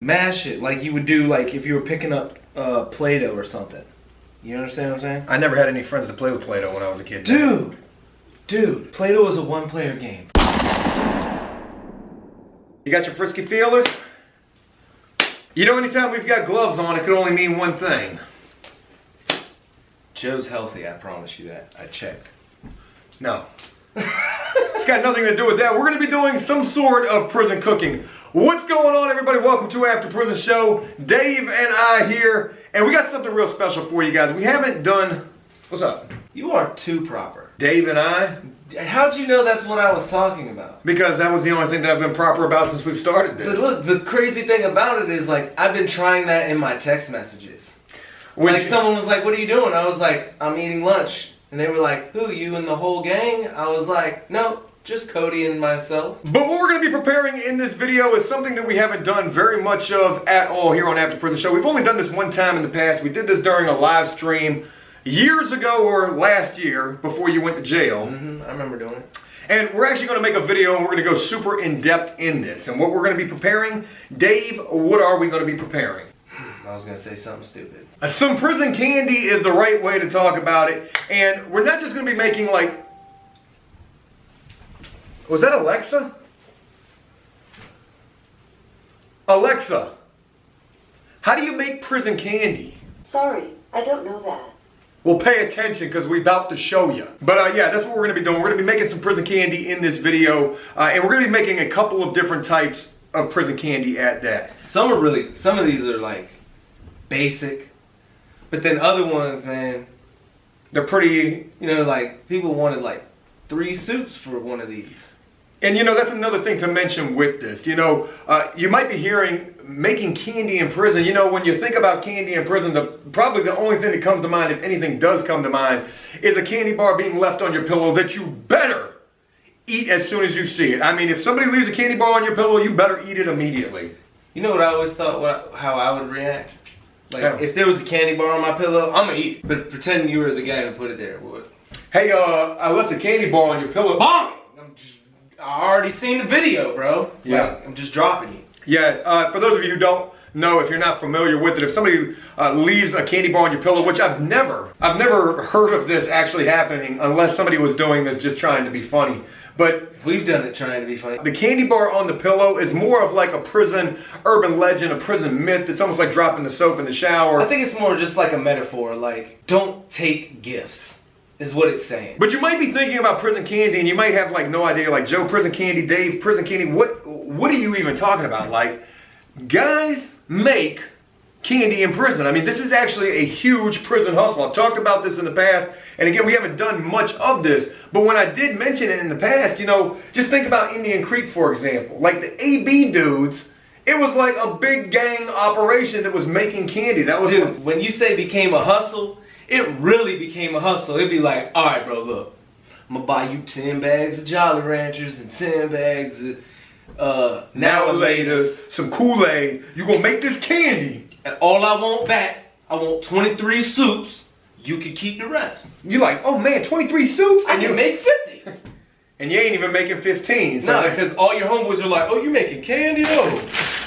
Mash it like you would do like if you were picking up Play-Doh or something. You understand what I'm saying? I never had any friends to play with Play-Doh when I was a kid. Dude, Play-Doh is a one-player game. You got your frisky feelers? You know, anytime we've got gloves on, it could only mean one thing. Joe's healthy, I promise you that. I checked. No. It's got nothing to do with that. We're going to be doing some sort of prison cooking. What's going on, everybody? Welcome to After Prison Show. Dave and I here, and we got something real special for you guys. We haven't done... What's up? You are too proper. Dave and I? How'd you know that's what I was talking about? Because that was the only thing that I've been proper about since we've started this. But look, the crazy thing about it is, like, I've been trying that in my text messages. Like, someone was like, what are you doing? I was like, I'm eating lunch. And they were like, who, you and the whole gang? I was like, no, just Cody and myself. But what we're going to be preparing in this video is something that we haven't done very much of at all here on After Prison Show. We've only done this one time in the past. We did this during a live stream years ago or last year before you went to jail. I remember doing it. And we're actually going to make a video and we're going to go super in-depth in this. And what we're going to be preparing, Dave, what are we going to be preparing? I was going to say something stupid. Some prison candy is the right way to talk about it. And we're not just going to be making like... Was that Alexa? Alexa, how do you make prison candy? Sorry, I don't know that. Well, pay attention because we're about to show you. But yeah, that's what we're going to be doing. We're going to be making some prison candy in this video. And we're going to be making a couple of different types of prison candy at that. Some of these are like basic. But then other ones, man, they're pretty... You know, like people wanted like 3 suits for one of these. And you know, that's another thing to mention with this. You know, you might be hearing making candy in prison. You know, when you think about candy in prison, probably the only thing that comes to mind, if anything does come to mind, is a candy bar being left on your pillow that you better eat as soon as you see it. I mean, if somebody leaves a candy bar on your pillow, you better eat it immediately. You know what I always thought, how I would react? Like, if there was a candy bar on my pillow, I'm going to eat it. But pretend you were the guy who put it there. What? Hey, I left a candy bar on your pillow. Bonk! I already seen the video, bro. Yeah. Like, I'm just dropping you. Yeah, for those of you who don't know, if you're not familiar with it, if somebody leaves a candy bar on your pillow, which I've never heard of this actually happening unless somebody was doing this just trying to be funny. But we've done it trying to be funny. The candy bar on the pillow is more of like a prison urban legend, a prison myth. It's almost like dropping the soap in the shower. I think it's more just like a metaphor, like, don't take gifts. Is what it's saying. But you might be thinking about prison candy and you might have like no idea, like Joe, prison candy, Dave, prison candy. What are you even talking about? Like, guys make candy in prison. I mean, this is actually a huge prison hustle. I've talked about this in the past. And again, we haven't done much of this. But when I did mention it in the past, you know, just think about Indian Creek, for example. Like the AB dudes, it was like a big gang operation that was making candy. That was... Dude, when you say became a hustle, it really became a hustle. It'd be like, all right, bro, look. I'm going to buy you 10 bags of Jolly Ranchers and 10 bags of Now and later, some Kool-Aid. You going to make this candy. And all I want back, I want 23 soups. You can keep the rest. You're like, oh man, 23 soups? And you make 50. And you ain't even making 15. So no, because all your homeboys are like, oh, you making candy? Oh,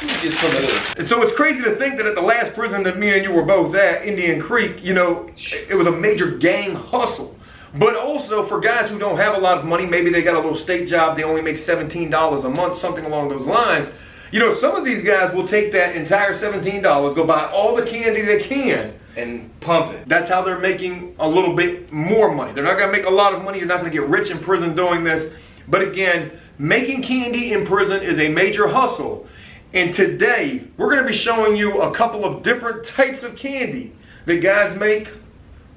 let me get some of this. And so it's crazy to think that at the last prison that me and you were both at, Indian Creek, you know, it was a major gang hustle. But also for guys who don't have a lot of money, maybe they got a little state job, they only make $17 a month, something along those lines. You know, some of these guys will take that entire $17, go buy all the candy they can, and pump it. That's how they're making a little bit more money. They're not going to make a lot of money. You're not going to get rich in prison doing this. But again, making candy in prison is a major hustle. And today, we're going to be showing you a couple of different types of candy that guys make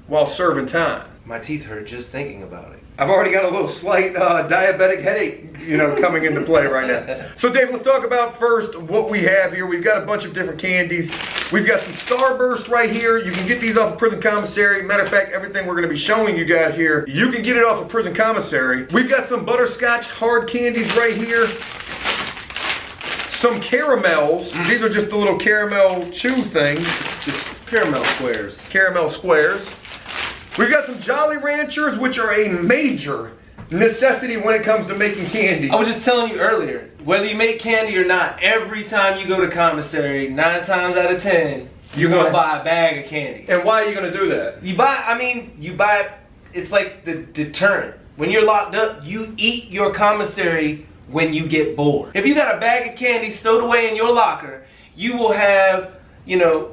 while serving time. My teeth hurt just thinking about it. I've already got a little slight diabetic headache, you know, coming into play right now. So Dave, let's talk about first what we have here. We've got a bunch of different candies. We've got some Starburst right here. You can get these off of Prison Commissary. Matter of fact, everything we're going to be showing you guys here, you can get it off of Prison Commissary. We've got some butterscotch hard candies right here. Some caramels. These are just the little caramel chew things. Just caramel squares. Caramel squares. We've got some Jolly Ranchers, which are a major necessity when it comes to making candy. I was just telling you earlier, whether you make candy or not, every time you go to Commissary, 9 times out of 10, you're gonna buy a bag of candy. And why are you gonna do that? You buy, it's like the deterrent. When you're locked up, you eat your Commissary when you get bored. If you got a bag of candy stowed away in your locker, you will have, you know,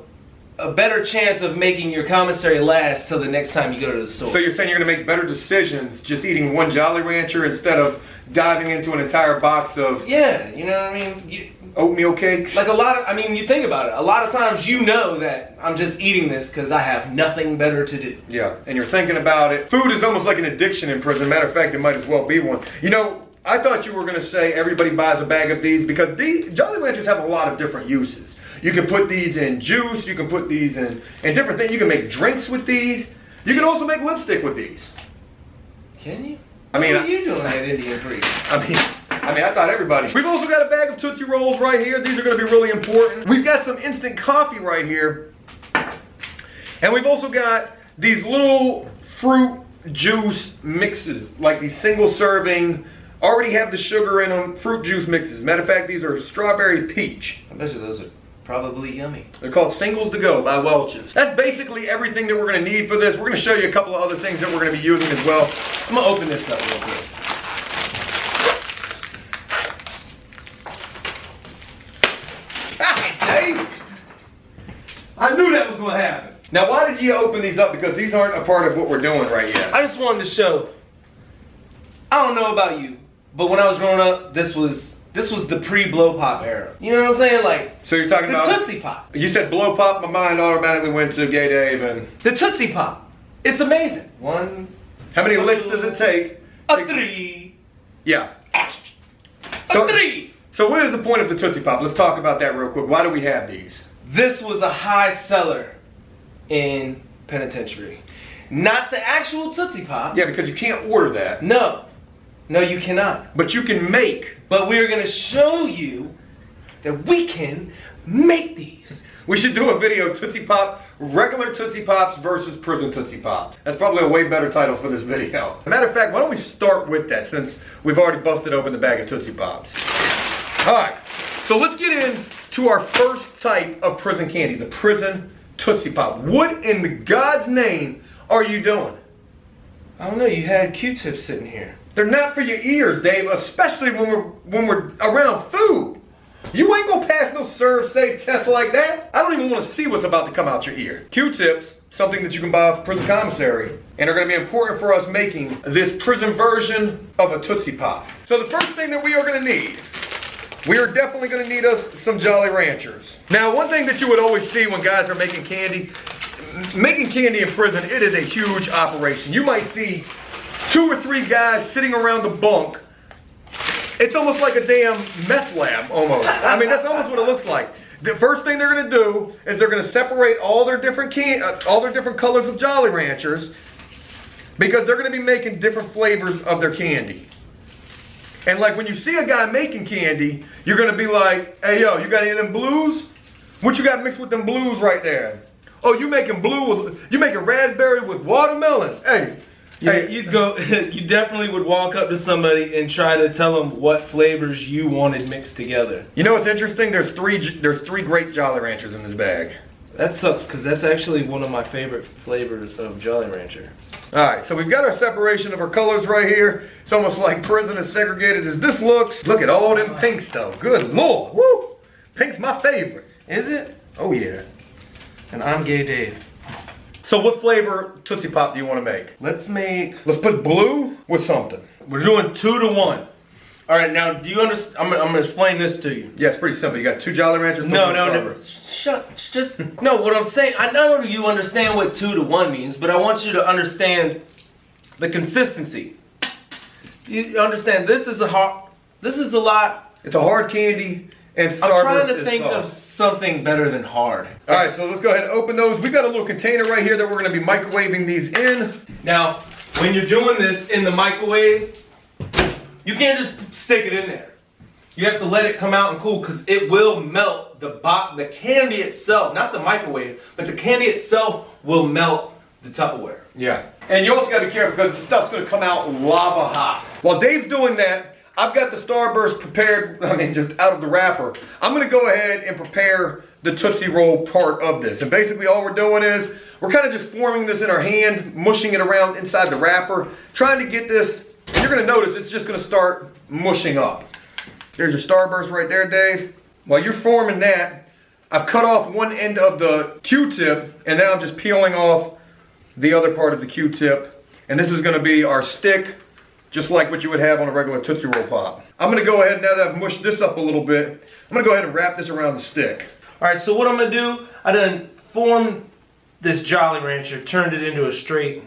a better chance of making your Commissary last till the next time you go to the store. So you're saying you're gonna make better decisions just eating one Jolly Rancher instead of diving into an entire box of Yeah, you know what I mean? oatmeal cakes? Like you think about it, a lot of times you know that I'm just eating this because I have nothing better to do. Yeah, and you're thinking about it. Food is almost like an addiction in prison. Matter of fact, it might as well be one. You know, I thought you were gonna say everybody buys a bag of these because these Jolly Ranchers have a lot of different uses. You can put these in juice, you can put these in different things. You can make drinks with these. You can also make lipstick with these. Can you? I mean, what are you doing at Indian Priest? I mean, I thought everybody. We've also got a bag of Tootsie Rolls right here. These are gonna be really important. We've got some instant coffee right here. And we've also got these little fruit juice mixes, like these single serving, already have the sugar in them, fruit juice mixes. Matter of fact, these are strawberry peach. I bet you those are probably yummy. They're called Singles to Go by Welch's. That's basically everything that we're gonna need for this. We're gonna show you a couple of other things that we're gonna be using as well. I'm gonna open this up real quick. Hi, Dave! I knew that was gonna happen. Now, why did you open these up? Because these aren't a part of what we're doing right yet. I just wanted to show, I don't know about you, but when I was growing up, this was the pre-blow pop era. You know what I'm saying? Like, So you're talking the about Tootsie Pop. You said blow pop, my mind automatically went to Gay Dave and The Tootsie Pop. It's amazing. One, how many licks does it take? a three, Yeah. a three. So what is the point of the Tootsie Pop? Let's talk about that real quick. Why do we have these? This was a high seller in penitentiary. Not the actual Tootsie Pop. Yeah, because you can't order that. No, you cannot. But you can make. But we're gonna show you that we can make these. We should do a video, Tootsie Pop, regular Tootsie Pops versus prison Tootsie Pops. That's probably a way better title for this video. Matter of fact, why don't we start with that since we've already busted open the bag of Tootsie Pops. All right, so let's get into our first type of prison candy, the prison Tootsie Pop. What in the God's name are you doing? I don't know, you had Q-tips sitting here. They're not for your ears, Dave, especially when we're around food. You ain't gonna pass no serve safe test like that. I don't even want to see what's about to come out your ear. Q-tips, something that you can buy off prison commissary, and are gonna be important for us making this prison version of a Tootsie Pop. So the first thing that we are gonna need, we are definitely gonna need us some Jolly Ranchers. Now, one thing that you would always see when guys are making candy in prison, it is a huge operation. You might see 2 or 3 guys sitting around the bunk. It's almost like a damn meth lab, almost. I mean, that's almost what it looks like. The first thing they're gonna do is they're gonna separate all their different colors of Jolly Ranchers because they're gonna be making different flavors of their candy. And like when you see a guy making candy, you're gonna be like, hey yo, you got any of them blues? What you got mixed with them blues right there? Oh, you making raspberry with watermelon? Hey, You'd go. You definitely would walk up to somebody and try to tell them what flavors you wanted mixed together. You know what's interesting? There's three great Jolly Ranchers in this bag. That sucks because that's actually one of my favorite flavors of Jolly Rancher. All right, so we've got our separation of our colors right here. It's almost like prison as segregated as this looks. Look at all them pinks though. Good Lord, woo! Pink's my favorite. Is it? Oh yeah. And I'm Gay Dave. So what flavor Tootsie Pop do you want to make? Let's put blue with something. We're doing 2 to 1. All right, now do you understand? I'm gonna explain this to you. Yeah, it's pretty simple. You got 2 Jolly Ranchers. No. No. What I'm saying, I know you understand what 2 to 1 means, but I want you to understand the consistency. You understand? This is a lot. It's a hard candy. And I'm trying to think of something better than hard. All right, so let's go ahead and open those. We got a little container right here that we're going to be microwaving these in. Now, when you're doing this in the microwave, you can't just stick it in there. You have to let it come out and cool because it will melt the candy itself, not the microwave, but the candy itself will melt the Tupperware. Yeah. And you also got to be careful because the stuff's going to come out lava hot. While Dave's doing that, I've got the Starburst prepared, I mean, just out of the wrapper. I'm gonna go ahead and prepare the Tootsie Roll part of this. And basically all we're doing is, we're kind of just forming this in our hand, mushing it around inside the wrapper, trying to get this, and you're gonna notice it's just gonna start mushing up. There's your Starburst right there, Dave. While you're forming that, I've cut off one end of the Q-tip, and now I'm just peeling off the other part of the Q-tip. And this is gonna be our stick, just like what you would have on a regular Tootsie Roll Pop. I'm gonna go ahead, now that I've mushed this up a little bit, I'm gonna go ahead and wrap this around the stick. All right, so what I'm gonna do, I done formed this Jolly Rancher, turned it into a straight,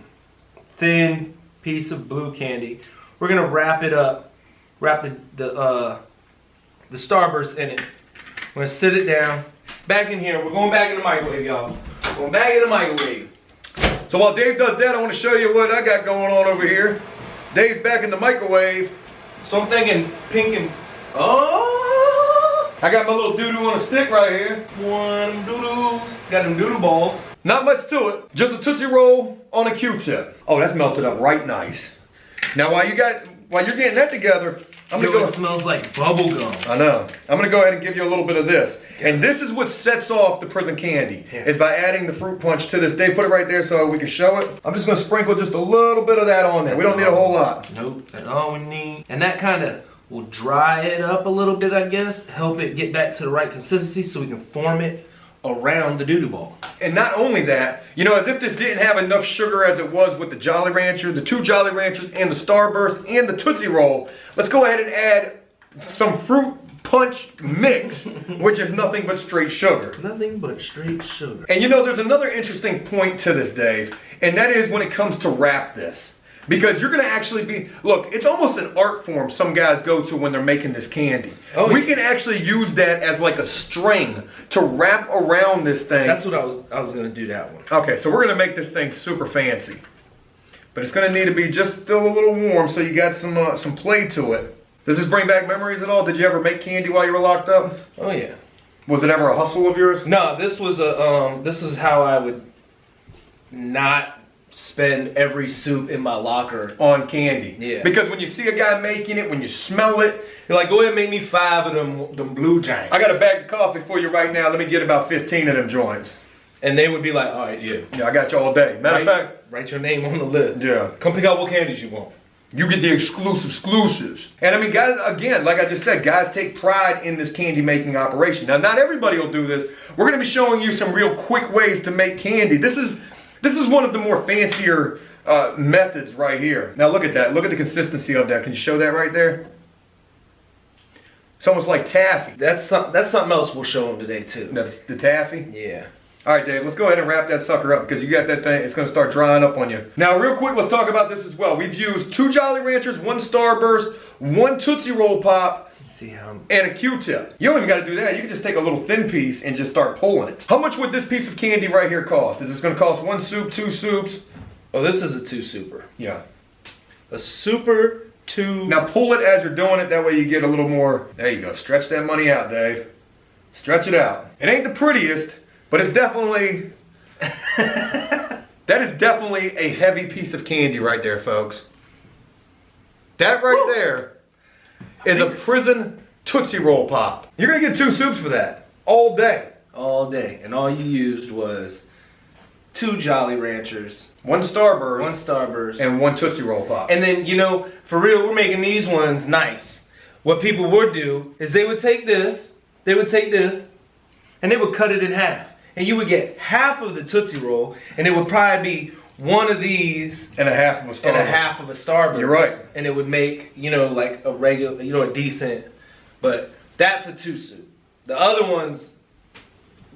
thin piece of blue candy. We're gonna wrap it up, wrap the Starburst in it. We're gonna sit it down. Back in here, we're going back in the microwave, y'all. Going back in the microwave. So while Dave does that, I wanna show you what I got going on over here. Dave's back in the microwave. So I'm thinking pink and, oh! I got my little doo-doo on a stick right here. One doo-doos. Got them doo-doo balls. Not much to it, just a Tootsie Roll on a Q-tip. Oh, that's melted up right nice. Now while you're getting that together, I'm gonna go. It smells like bubble gum. I know. I'm gonna go ahead and give you a little bit of this. And this is what sets off the prison candy, is by adding the fruit punch to this. Dave, put it right there so we can show it. I'm just gonna sprinkle just a little bit of that on there. We don't need a whole lot. Nope, that's all we need. And that kind of will dry it up a little bit, I guess. Help it get back to the right consistency so we can form it around the doo-doo ball. And not only that, you know, as if this didn't have enough sugar as it was with the Jolly Rancher, the 2 Jolly Ranchers, and the Starburst, and the Tootsie Roll, let's go ahead and add some fruit punch mix, which is nothing but straight sugar. Nothing but straight sugar. And you know, there's another interesting point to this, Dave, and that is when it comes to wrap this. Because you're gonna actually be, look, it's almost an art form some guys go to when they're making this candy. Oh, we can actually use that as like a string to wrap around this thing. That's what I was gonna do that one. Okay, so we're gonna make this thing super fancy. But it's gonna need to be just still a little warm so you got some play to it. Does this bring back memories at all? Did you ever make candy while you were locked up? Oh yeah. Was it ever a hustle of yours? No, this was how I would not spend every soup in my locker on candy. Yeah. Because when you see a guy making it, when you smell it, you're like, go ahead and make me 5 of them blue giants. I got a bag of coffee for you right now. Let me get about 15 of them joints. And they would be like, all right, yeah. Yeah, I got you all day. Matter of fact, write your name on the list. Yeah. Come pick out what candies you want. You get the exclusives. And I mean, guys, again, like I just said, guys take pride in this candy making operation. Now, not everybody will do this. We're gonna be showing you some real quick ways to make candy. This is one of the more fancier methods right here. Now look at that. Look at the consistency of that. Can you show that right there? It's almost like taffy. That's something else we'll show them today too. The taffy? Yeah. All right, Dave, let's go ahead and wrap that sucker up because you got that thing. It's going to start drying up on you. Now, real quick, let's talk about this as well. We've used 2 Jolly Ranchers, 1 Starburst, 1 Tootsie Roll Pop, and a Q-tip. You don't even got to do that. You can just take a little thin piece and just start pulling it. How much would this piece of candy right here cost? Is this going to cost 1 soup, 2 soups? Oh, this is a 2 super. Yeah. A super 2. Now pull it as you're doing it. That way you get a little more. There you go. Stretch that money out, Dave. Stretch it out. It ain't the prettiest, but it's definitely. That is definitely a heavy piece of candy right there, folks. That right there is a prison Tootsie Roll Pop. You're going to get 2 soups for that. All day. All day. And all you used was 2 Jolly Ranchers. 1 Starburst. 1 Starburst. And 1 Tootsie Roll Pop. And then, you know, for real, we're making these ones nice. What people would do is they would take this, and they would cut it in half. And you would get half of the Tootsie Roll, and it would probably be one of these and a half of a Starburst. And a half of a Starburst. You're right. And it would make, you know, like a regular, you know, a decent, but that's a 2 soup. The other ones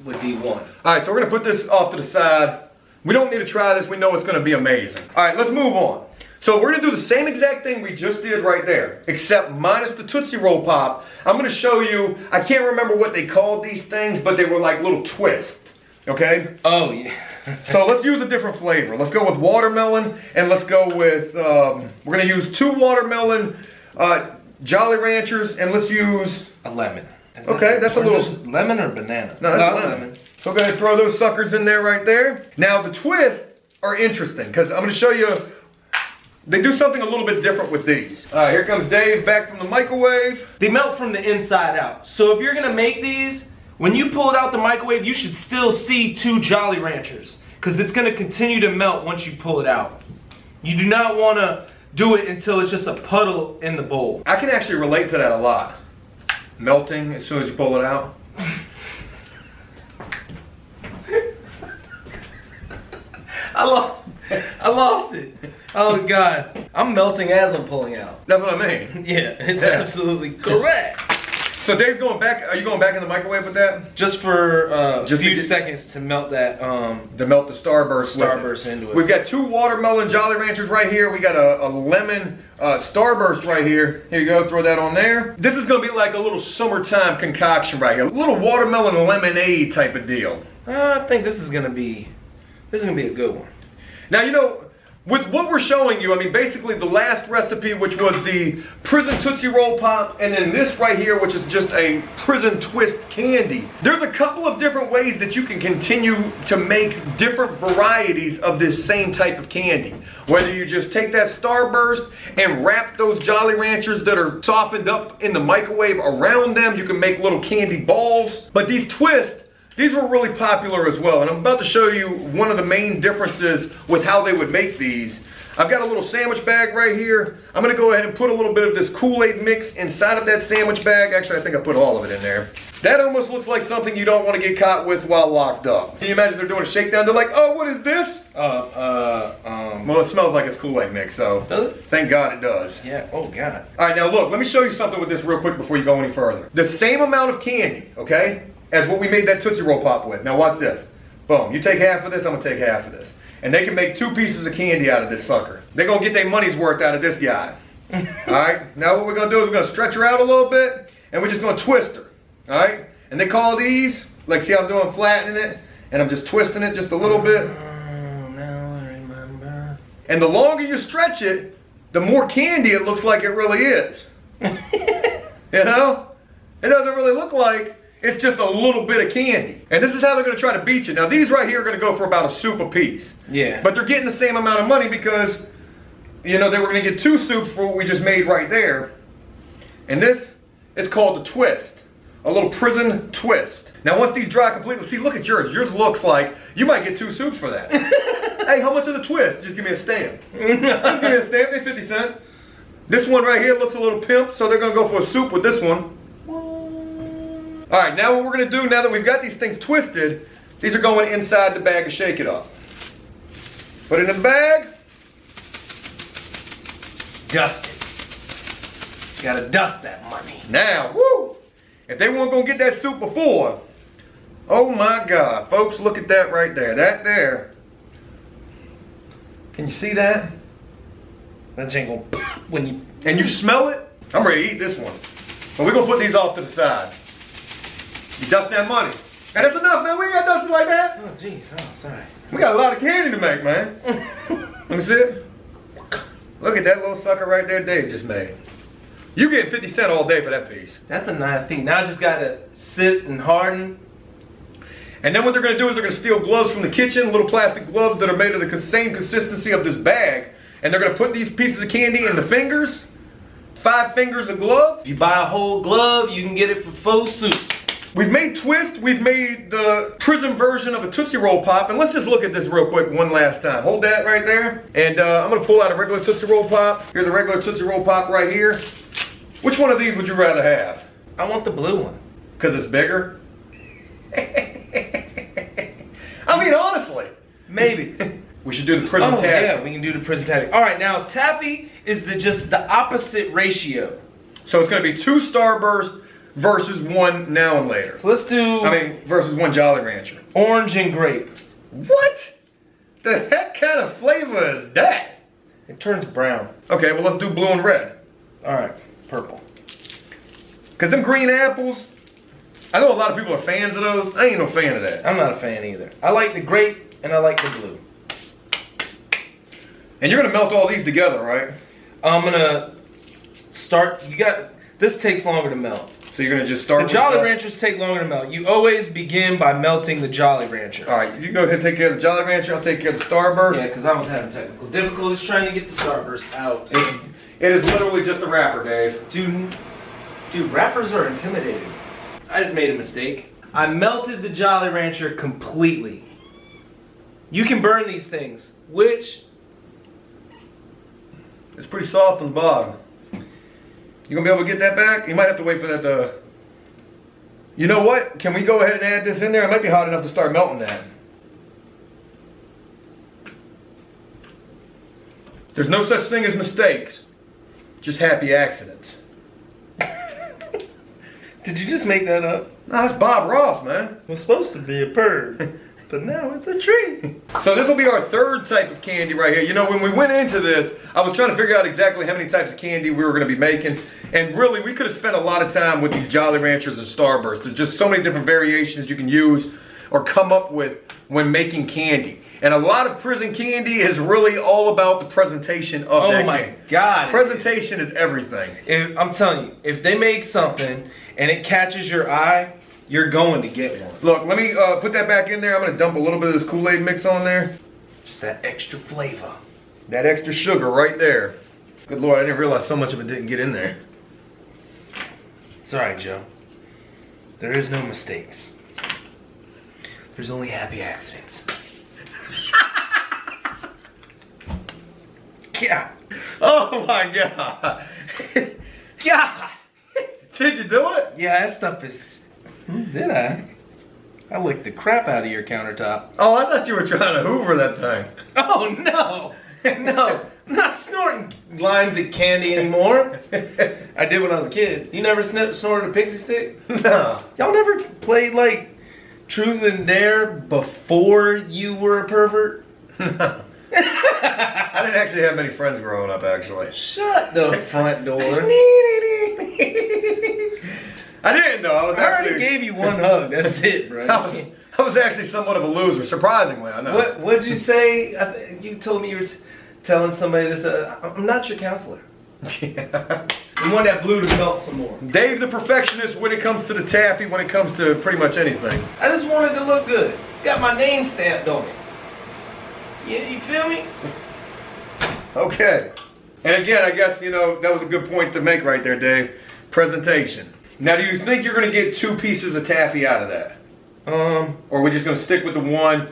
would be 1. All right, so we're gonna put this off to the side. We don't need to try this. We know it's gonna be amazing. All right, let's move on. So we're gonna do the same exact thing we just did right there, except minus the Tootsie Roll Pop. I'm gonna show you, I can't remember what they called these things, but they were like little twists, okay? Oh, yeah. So let's use a different flavor. Let's go with watermelon, and let's go with, we're gonna use 2 watermelon Jolly Ranchers, and let's use a lemon. Okay, that's a little lemon or banana. No, that's lemon. So we're gonna throw those suckers in there right there. Now the twists are interesting because I'm gonna show you they do something a little bit different with these. All right, here comes Dave back from the microwave. They melt from the inside out. So if you're gonna make these, when you pull it out the microwave, you should still see 2 Jolly Ranchers, because it's gonna continue to melt once you pull it out. You do not wanna do it until it's just a puddle in the bowl. I can actually relate to that a lot. Melting as soon as you pull it out. I lost it. Oh God. I'm melting as I'm pulling out. That's what I mean. Yeah, it's absolutely correct. So Dave's going back, are you going back in the microwave with that? Just for a few seconds to melt that to melt the Starburst into it. We've got 2 watermelon Jolly Ranchers right here. We got a lemon Starburst right here. Here you go, throw that on there. This is gonna be like a little summertime concoction right here. A little watermelon lemonade type of deal. I think this is gonna be a good one. Now, you know, with what we're showing you, I mean, basically the last recipe, which was the prison Tootsie Roll Pop, and then this right here, which is just a prison twist candy. There's a couple of different ways that you can continue to make different varieties of this same type of candy. Whether you just take that Starburst and wrap those Jolly Ranchers that are softened up in the microwave around them, you can make little candy balls. But these twists, these were really popular as well, and I'm about to show you one of the main differences with how they would make these. I've got a little sandwich bag right here. I'm gonna go ahead and put a little bit of this Kool-Aid mix inside of that sandwich bag. Actually, I think I put all of it in there. That almost looks like something you don't want to get caught with while locked up. Can you imagine they're doing a shakedown? They're like, oh, what is this? Well, it smells like it's Kool-Aid mix, so does it? Thank God it does. Yeah, oh God. All right, now look, let me show you something with this real quick before you go any further. The same amount of candy, okay, as what we made that Tootsie Roll Pop with. Now watch this. Boom, you take half of this, I'm gonna take half of this. And they can make 2 pieces of candy out of this sucker. They're gonna get their money's worth out of this guy. All right, now what we're gonna do is we're gonna stretch her out a little bit, and we're just gonna twist her, all right? And they call these, like see how I'm doing, flattening it, and I'm just twisting it just a little bit. Oh, now I remember. And the longer you stretch it, the more candy it looks like it really is. You know? It doesn't really look like it's just a little bit of candy. And this is how they're gonna try to beat you. Now these right here are gonna go for about a soup a piece. Yeah. But they're getting the same amount of money because, you know, they were gonna get 2 soups for what we just made right there. And this is called the twist. A little prison twist. Now once these dry completely, see, look at yours. Yours looks like you might get 2 soups for that. Hey, how much of the twist? Just give me a stamp. Just give me a stamp, they're 50 cents. This one right here looks a little pimp, so they're gonna go for a soup with this one. All right, now what we're gonna do, now that we've got these things twisted, these are going inside the bag to shake it up. Put it in the bag. Dust it. Gotta dust that money. Now, woo! If they weren't gonna get that soup before, oh my God, folks, look at that right there. That there. Can you see that? That ain't gonna pop when you... And you smell it? I'm ready to eat this one. But we're gonna put these off to the side. You dust that money. And that's enough, man. We ain't got dusted like that. Oh, jeez. Oh, sorry. We got a lot of candy to make, man. Let me see it. Look at that little sucker right there Dave just made. You get 50 cents all day for that piece. That's a nice piece. Now I just gotta sit and harden. And then what they're gonna do is they're gonna steal gloves from the kitchen, little plastic gloves that are made of the same consistency of this bag. And they're gonna put these pieces of candy in the fingers. 5 fingers of glove. If you buy a whole glove, you can get it for 4 soups. We've made twist, we've made the prison version of a Tootsie Roll Pop, and let's just look at this real quick one last time. Hold that right there, and I'm gonna pull out a regular Tootsie Roll Pop. Here's a regular Tootsie Roll Pop right here. Which one of these would you rather have? I want the blue one. Because it's bigger? I mean, honestly. Maybe. We should do the prison taffy. Yeah, we can do the prison taffy. All right, now taffy is just the opposite ratio. So it's gonna be 2 Starburst versus 1 Now and Later. So let's do... versus 1 Jolly Rancher. Orange and grape. What? The heck kind of flavor is that? It turns brown. Okay, well let's do blue and red. All right, purple. Because them green apples, I know a lot of people are fans of those. I ain't no fan of that. I'm not a fan either. I like the grape and I like the blue. And you're gonna melt all these together, right? I'm gonna start, this takes longer to melt. So you're gonna just start The with Jolly Ranchers take longer to melt. You always begin by melting the Jolly Rancher. All right, you go ahead and take care of the Jolly Rancher. I'll take care of the Starburst. Yeah, because I was having technical difficulties trying to get the Starburst out. It is literally just a wrapper, Dave. Dude, rappers are intimidating. I just made a mistake. I melted the Jolly Rancher completely. You can burn these things, which... It's pretty soft on the bottom. You gonna be able to get that back? You might have to wait for that to... You know what? Can we go ahead and add this in there? It might be hot enough to start melting that. There's no such thing as mistakes. Just happy accidents. Did you just make that up? No, that's Bob Ross, man. It was supposed to be a bird, but now it's a tree. So this will be our third type of candy right here. You know, when we went into this, I was trying to figure out exactly how many types of candy we were going to be making. And really, we could have spent a lot of time with these Jolly Ranchers and Starbursts. There's just so many different variations you can use or come up with when making candy. And a lot of prison candy is really all about the presentation of that Oh my candy. God. Presentation is everything. I'm telling you, if they make something and it catches your eye, you're going to get one. Look, let me put that back in there. I'm going to dump a little bit of this Kool-Aid mix on there. Just that extra flavor. That extra sugar right there. Good Lord, I didn't realize so much of it didn't get in there. It's alright, Joe. There is no mistakes. There's only happy accidents. Yeah. Oh my God. God. Did you do it? Yeah, that stuff is... Did I? I licked the crap out of your countertop. Oh, I thought you were trying to hoover that thing. Oh, no. No. I'm not snorting lines of candy anymore. I did when I was a kid. You never snorted a pixie stick? No. Y'all never played, like, Truth and Dare before you were a pervert? No. I didn't actually have many friends growing up, actually. Shut the front door. I didn't, though. I already gave you one hug. That's it, bro. I was actually somewhat of a loser, surprisingly, I know. What'd you say? You told me you were telling somebody this. I'm not your counselor. Yeah. You want that blue to melt some more. Dave the perfectionist when it comes to the taffy, when it comes to pretty much anything. I just wanted to look good. It's got my name stamped on it. You feel me? Okay. And again, I guess, you know, that was a good point to make right there, Dave. Presentation. Now, do you think you're going to get 2 pieces of taffy out of that? Or are we just going to stick with the one?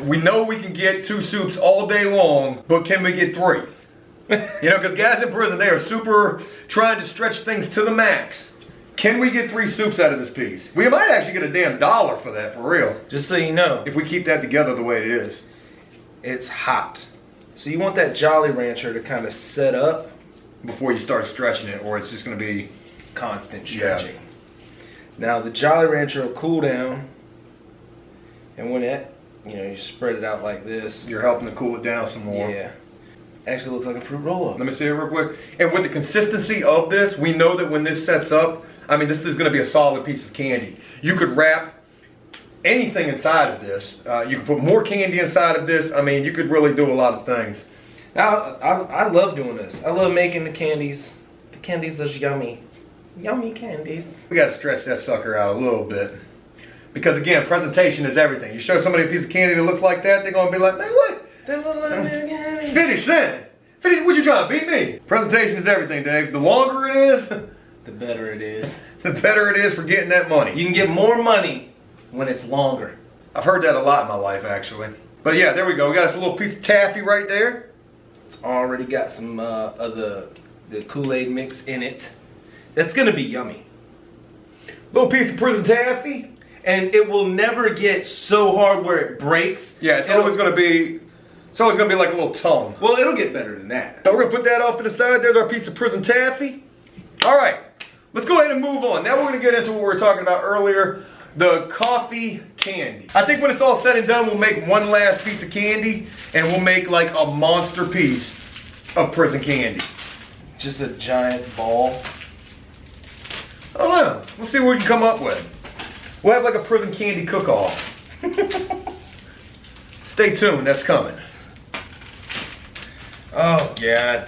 We know we can get 2 soups all day long, but can we get 3? You know, because guys in prison, they are super trying to stretch things to the max. Can we get 3 soups out of this piece? We might actually get a damn $1 for that, for real. Just so you know. If we keep that together the way it is. It's hot. So you want that Jolly Rancher to kind of set up Before you start stretching it, or it's just going to be... constant stretching. Yeah. Now the Jolly Rancher will cool down, and when it, you spread it out like this. You're helping to cool it down some more. Yeah. Actually looks like a fruit roll-up. Let me see it real quick. And with the consistency of this, we know that when this sets up, I mean, this is going to be a solid piece of candy. You could wrap anything inside of this. You could put more candy inside of this. I mean, you could really do a lot of things. Now, I love doing this. I love making the candies. The candies are yummy. Yummy candies. We got to stretch that sucker out a little bit. Because again, presentation is everything. You show somebody a piece of candy that looks like that, they're going to be like, man, what? 50 Cent. 50, what you trying to beat me? Presentation is everything, Dave. The longer it is, the better it is. The better it is for getting that money. You can get more money when it's longer. I've heard that a lot in my life, actually. But yeah, there we go. We got us a little piece of taffy right there. It's already got some of the Kool-Aid mix in it. That's going to be yummy. Little piece of prison taffy. And it will never get so hard where it breaks. Yeah, it's always going to be like a little tongue. Well, it'll get better than that. So we're going to put that off to the side. There's our piece of prison taffy. All right, let's go ahead and move on. Now we're going to get into what we were talking about earlier, the coffee candy. I think when it's all said and done, we'll make one last piece of candy, and we'll make like a monster piece of prison candy. Just a giant ball. I don't know. We'll see what we can come up with. We'll have like a prison candy cook-off. Stay tuned, that's coming. Oh, God.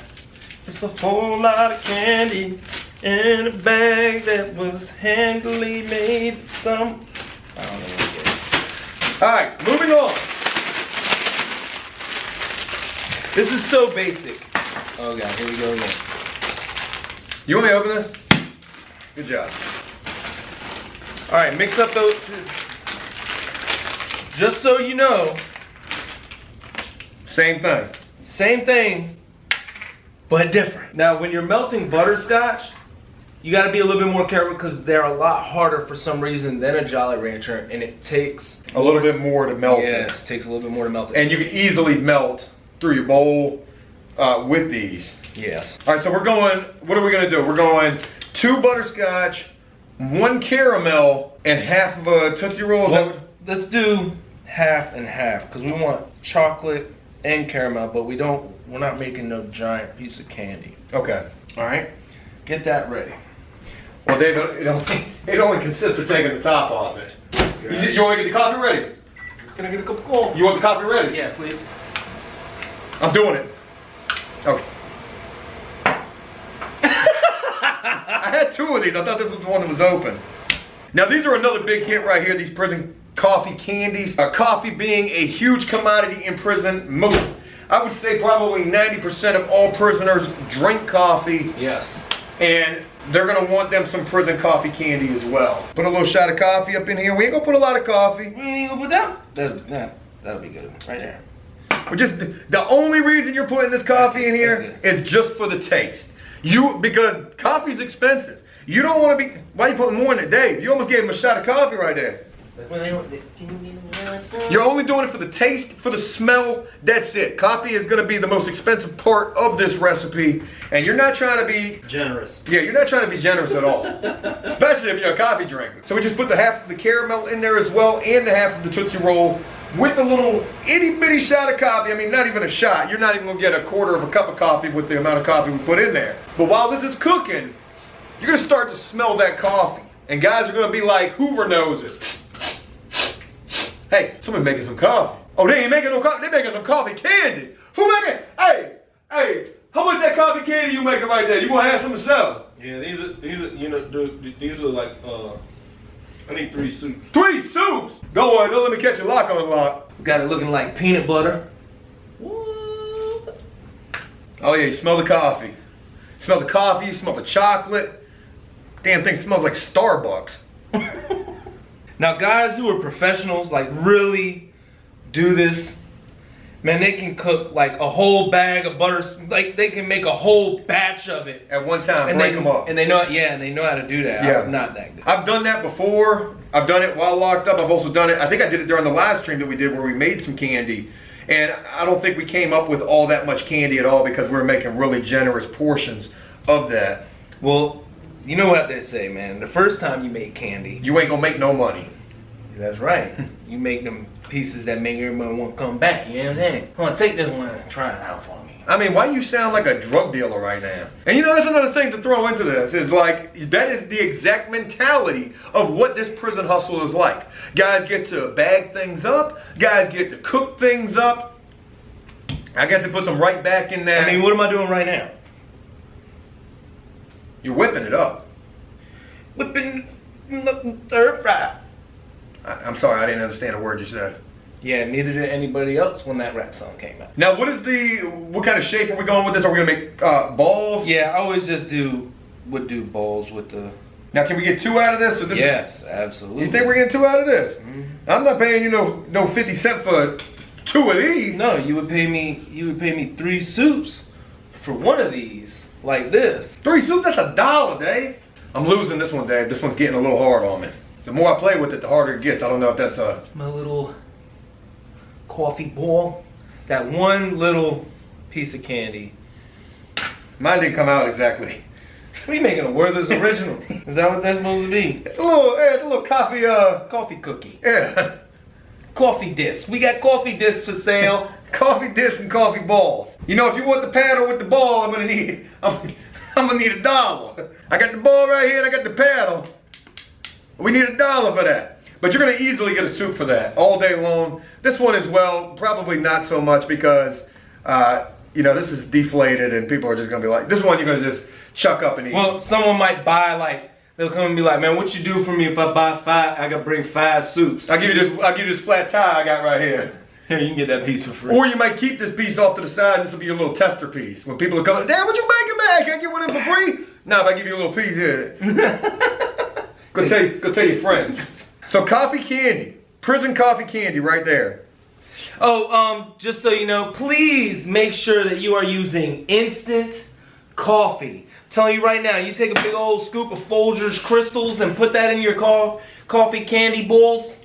It's a whole lot of candy. In a bag that was handily made. I don't know what it is. Alright, moving on. This is so basic. Oh god, here we go again. You want me to open this? Good job. Alright, mix up those. Just so you know, Same thing. same thing, but different. Now, when you're melting butterscotch, you gotta be a little bit more careful because they're a lot harder for some reason than a Jolly Rancher, and it takes A little bit more to melt it. Yes, it takes a little bit more to melt it. And you can easily melt through your bowl with these. Yes. All right, so we're going, what are we gonna do? We're going 2 butterscotch, 1 caramel, and half of a Tootsie Roll. Is Well, let's do half and half because we want chocolate and caramel, but we're not making no giant piece of candy. okay. All right, get that ready. Well, Dave, it only consists of taking the top off it. You want to get the coffee ready? Can I get a cup of coffee? You want the coffee ready? Yeah, please. I'm doing it. Okay. I had 2 of these. I thought this was the one that was open. Now, these are another big hit right here, these prison coffee candies. Coffee being a huge commodity in prison. I would say probably 90% of all prisoners drink coffee. Yes. And they're gonna want them some prison coffee candy as well. Put a little shot of coffee up in here. We ain't gonna put a lot of coffee. We ain't gonna put that. That'll be good right there. We're just, the only reason you're putting this coffee in here is just for the taste. Because coffee's expensive. You don't want to be, why are you putting more in it? Dave, you almost gave him a shot of coffee right there. You're only doing it for the taste, for the smell, that's it. Coffee is going to be the most expensive part of this recipe, and you're not trying to be generous. Yeah, you're not trying to be generous at all, especially if you're a coffee drinker. So we just put the half of the caramel in there as well, and the half of the Tootsie Roll with a little itty bitty shot of coffee. I mean, not even a shot. You're not even gonna get a quarter of a cup of coffee with the amount of coffee we put in there. But while this is cooking, you're gonna start to smell that coffee, and guys are gonna be like Hoover noses. Hey, somebody making some coffee. Oh, they ain't making no coffee. They making some coffee candy. Who making? Hey, how much that coffee candy you making right there? You gonna have some to sell? Yeah, these are these are like I need 3 soups. 3 soups? Go on, don't let me catch you lock on lock. Got it looking like peanut butter. Oh yeah, you smell the coffee. You smell the coffee, you smell the chocolate. Damn thing smells like Starbucks. Now guys who are professionals, like really do this, man, they can cook like a whole bag of butter, like they can make a whole batch of it. At one time, And break them up. And they know, and they know how to do that. Yeah. I'm not that good. I've done that before. I've done it while locked up. I've also done it, I think I did it during the live stream that we did where we made some candy. And I don't think we came up with all that much candy at all because we were making really generous portions of that. Well, you know what they say, man. The first time you make candy, You ain't gonna make no money. that's right. You make them pieces that make everybody want to come back. You know what I'm saying? Come on, take this one and try it out for me. I mean, why you sound like a drug dealer right now? And you know, that's another thing to throw into this is like, that is the exact mentality of what this prison hustle is like. Guys get to bag things up. Guys get to cook things up. I guess it puts them right back in that. I mean, what am I doing right now? You're whipping it up. Whipping stir fry. I'm sorry, I didn't understand a word you said. Yeah, neither did anybody else when that rap song came out. Now, what kind of shape are we going with this? Are we gonna make balls? Yeah, I always just would do bowls with the. Now, can we get 2 out of this? This Yes, absolutely. You think we're getting 2 out of this? Mm-hmm. I'm not paying you no 50 cents for 2 of these. No, you would pay me 3 soups for 1 of these, like this. 3 soups? That's $1, Dave. I'm losing this one, Dave. This one's getting a little hard on me. The more I play with it, the harder it gets. I don't know if that's a... My little coffee ball. That one little piece of candy. Mine didn't come out exactly. What are you making, a Werther's original? Is that what that's supposed to be? It's a little coffee, Coffee cookie. yeah. Coffee disc. We got coffee discs for sale. Coffee disc and coffee balls. You know, if you want the paddle with the ball, I'm gonna need $1. I got the ball right here and I got the paddle. We need $1 for that. But you're gonna easily get a soup for that all day long. This one as well, probably not so much because, you know, this is deflated and people are just gonna be like, this one you're gonna just chuck up and eat. Well, someone might buy like, they'll come and be like, man, what you do for me if I buy 5? I gotta bring 5 soups. I'll give you this flat tire I got right here. Here, you can get that piece for free. Or you might keep this piece off to the side. This will be your little tester piece. When people are coming, damn, what you making, man? Can I get one of them for free? Nah, if I give you a little piece here. Go tell your friends. So coffee candy, prison coffee candy right there. Oh, just so you know, please make sure that you are using instant coffee. I'm telling you right now, you take a big old scoop of Folgers crystals and put that in your coffee candy balls,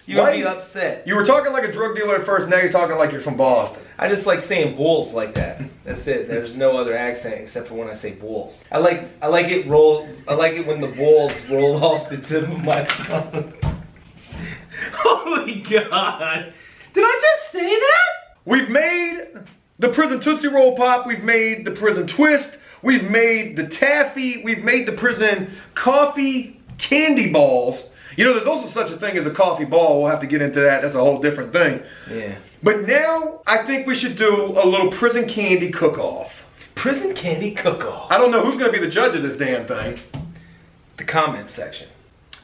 you're gonna be upset. You were talking like a drug dealer at first, now you're talking like you're from Boston. I just like saying balls like that. That's it. There's no other accent except for when I say balls. I like it when the balls roll off the tip of my tongue. Holy God. Did I just say that? We've made the prison Tootsie Roll Pop, we've made the prison Twist, we've made the Taffy, we've made the prison coffee candy balls. You know, there's also such a thing as a coffee ball. We'll have to get into that. That's a whole different thing. Yeah. But now, I think we should do a little prison candy cook-off. Prison candy cook-off? I don't know who's going to be the judge of this damn thing. The comment section.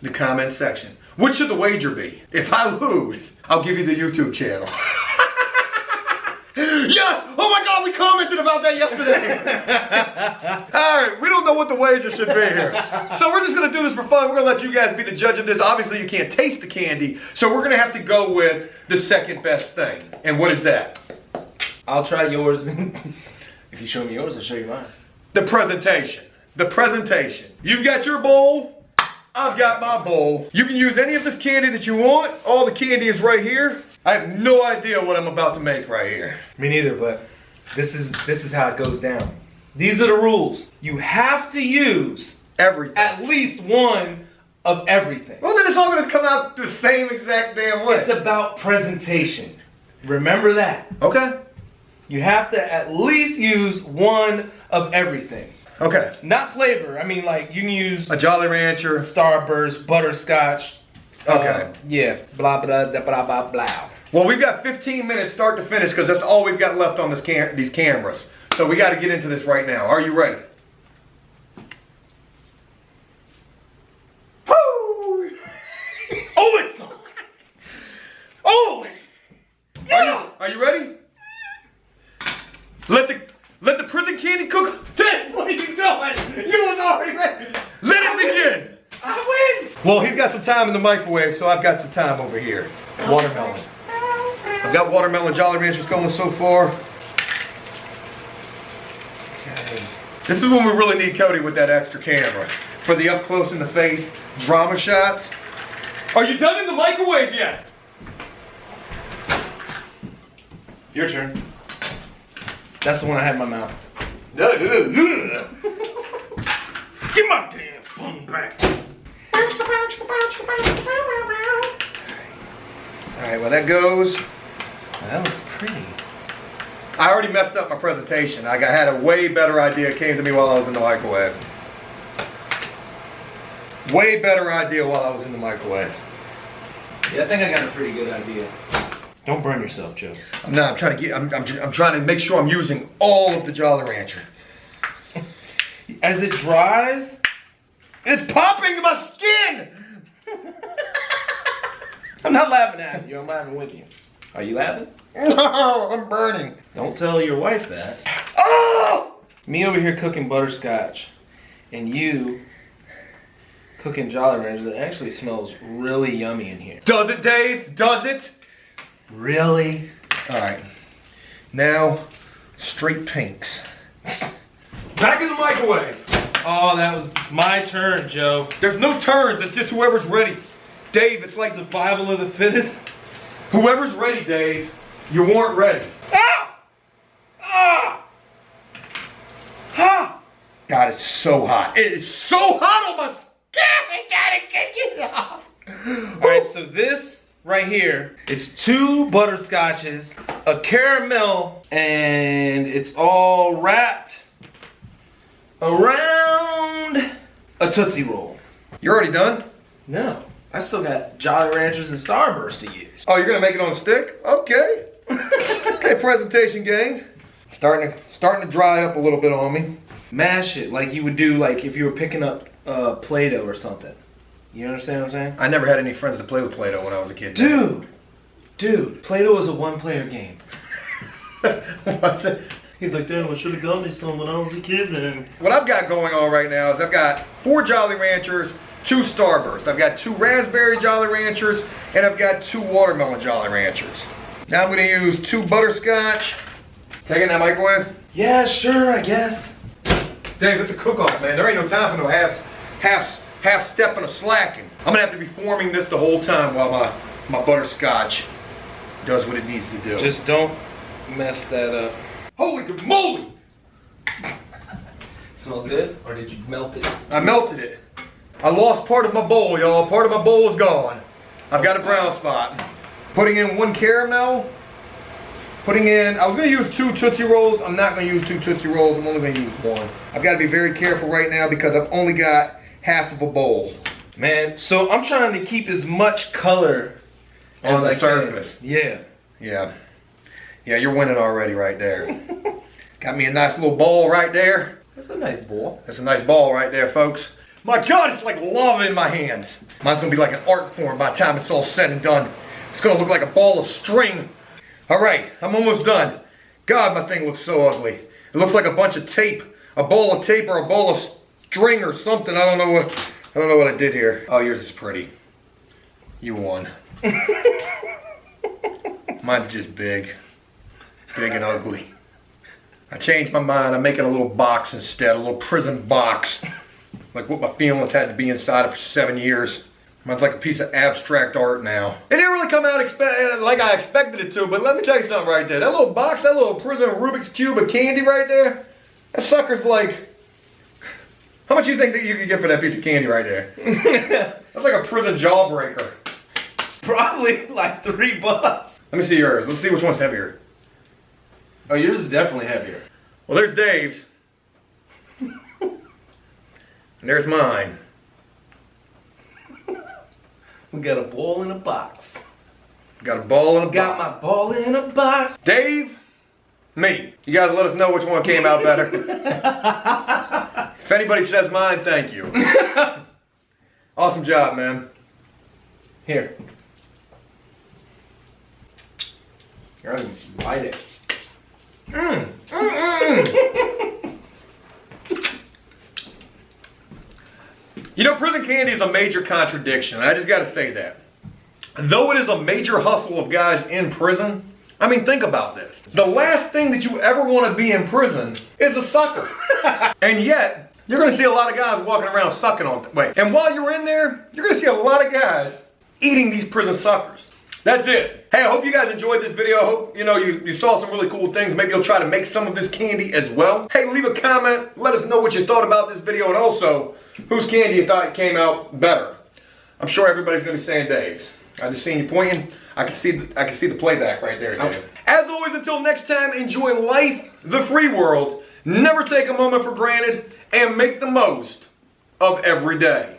The comment section. What should the wager be? If I lose, I'll give you the YouTube channel. Yes! Oh my God, we commented about that yesterday. All right, we don't know what the wager should be here. So we're just going to do this for fun. We're going to let you guys be the judge of this. Obviously, you can't taste the candy. So we're going to have to go with the second best thing. And what is that? I'll try yours. If you show me yours, I'll show you mine. The presentation. The presentation. You've got your bowl. I've got my bowl. You can use any of this candy that you want. All the candy is right here. I have no idea what I'm about to make right here. Me neither, but this is how it goes down. These are the rules. You have to use everything. At least one of everything. Well, then it's all going to come out the same exact damn way. It's about presentation. Remember that. Okay. You have to at least use one of everything. Okay. Not flavor. I mean, like, you can use a Jolly Rancher, Starburst, butterscotch. Okay. Yeah. Blah, blah, blah, blah, blah, blah. Well, we've got 15 minutes start to finish because that's all we've got left on this these cameras. So we got to get into this right now. Are you ready? Woo! Oh, it's on! Oh! Yeah! Are you ready? Let the prison candy cook. Dad, what are you doing? You was already ready. Let it begin. I win. Well, he's got some time in the microwave, so I've got some time over here. Watermelon. I've got watermelon Jolly Ranchers going so far. Okay. This is when we really need Cody with that extra camera for the up close in the face drama shots. Are you done in the microwave yet? Your turn. That's the one I had in my mouth. Give my damn spoon back. Alright, well that goes. That looks pretty. I already messed up my presentation. I had a way better idea. It came to me while I was in the microwave. Way better idea while I was in the microwave. Yeah, I think I got a pretty good idea. Don't burn yourself, Joe. I'm not. I'm trying to get. I'm trying to make sure I'm using all of the Jolly Rancher. As it dries, it's popping my skin. I'm not laughing at you. I'm laughing with you. Are you laughing? No, I'm burning. Don't tell your wife that. Oh! Me over here cooking butterscotch, and you cooking Jolly Ranchers. It actually smells really yummy in here. Does it, Dave? Does it? Really? All right. Now, straight pinks. Back in the microwave. Oh, it's my turn, Joe. There's no turns. It's just whoever's ready. Dave, it's like survival of the fittest. Whoever's ready, Dave. You weren't ready. Ah! Ah! Ah! God, it's so hot. It is so hot on my skin. I gotta get it off. All right, so this right here, it's 2 butterscotches, a caramel, and it's all wrapped around a Tootsie Roll. You already done? No, I still got Jolly Ranchers and Starburst to use. Oh, you're gonna make it on a stick? Okay. Okay, presentation gang. Starting to dry up a little bit on me. mash it like you would do like if you were picking up Play-Doh or something. You understand what I'm saying? I never had any friends to play with Play-Doh when I was a kid. Dude, Play-Doh was a one-player game. What's it? He's like, damn, I should have got me some when I was a kid then. What I've got going on right now is I've got 4 Jolly Ranchers, 2 Starburst. I've got 2 Raspberry Jolly Ranchers, and I've got 2 Watermelon Jolly Ranchers. Now I'm gonna use 2 Butterscotch. Can I get in that microwave? Yeah, sure, I guess. Dave, it's a cook-off, man. There ain't no time for no half stepping or slacking. I'm gonna have to be forming this the whole time while my butterscotch does what it needs to do. Just don't mess that up. Holy moly! Smells good? Or did you melt it? I melted it. I lost part of my bowl, y'all. Part of my bowl is gone. I've got a brown spot. Putting in 1 caramel. Putting in, I was gonna use 2 Tootsie Rolls. I'm not gonna use 2 Tootsie Rolls. I'm only gonna use 1. I've got to be very careful right now because I've only got half of a bowl. Man, so I'm trying to keep as much color On as the surface. Yeah. Yeah, you're winning already right there. Got me a nice little ball right there. That's a nice ball. That's a nice ball right there, folks. My God, it's like lava in my hands. Mine's gonna be like an art form by the time it's all said and done. It's gonna look like a ball of string. All right, I'm almost done. God, my thing looks so ugly. It looks like a bunch of tape, a ball of tape or a ball of string or something. I don't know what I did here. Oh, yours is pretty. You won. Mine's just big and ugly. I changed my mind. I'm making a little box instead, a little prison box. Like what my feelings had to be inside of for 7 years. Mine's like a piece of abstract art now. It didn't really come out like I expected it to, but let me tell you something right there. That little box, that little prison Rubik's Cube of candy right there, that sucker's like, how much do you think that you could get for that piece of candy right there? That's like a prison jawbreaker. Probably like $3. Let me see yours. Let's see which one's heavier. Oh, yours is definitely heavier. Well, there's Dave's. And there's mine. We got a ball in a box. Got a ball in a box. Got my ball in a box. Dave, me. You guys let us know which one came out better. If anybody says mine, thank you. Awesome job, man. Here. You're gonna bite it. You know, prison candy is a major contradiction. I just got to say that. Though it is a major hustle of guys in prison, I mean, think about this. The last thing that you ever want to be in prison is a sucker. And yet, you're going to see a lot of guys walking around sucking on. And while you're in there, you're going to see a lot of guys eating these prison suckers. That's it. Hey, I hope you guys enjoyed this video. I hope you saw some really cool things. Maybe you'll try to make some of this candy as well. Hey, leave a comment. Let us know what you thought about this video, and also whose candy you thought came out better. I'm sure everybody's gonna be saying Dave's. I just seen you pointing. I can see the playback right there, Dave. As always, until next time, enjoy life, the free world. Never take a moment for granted, and make the most of every day.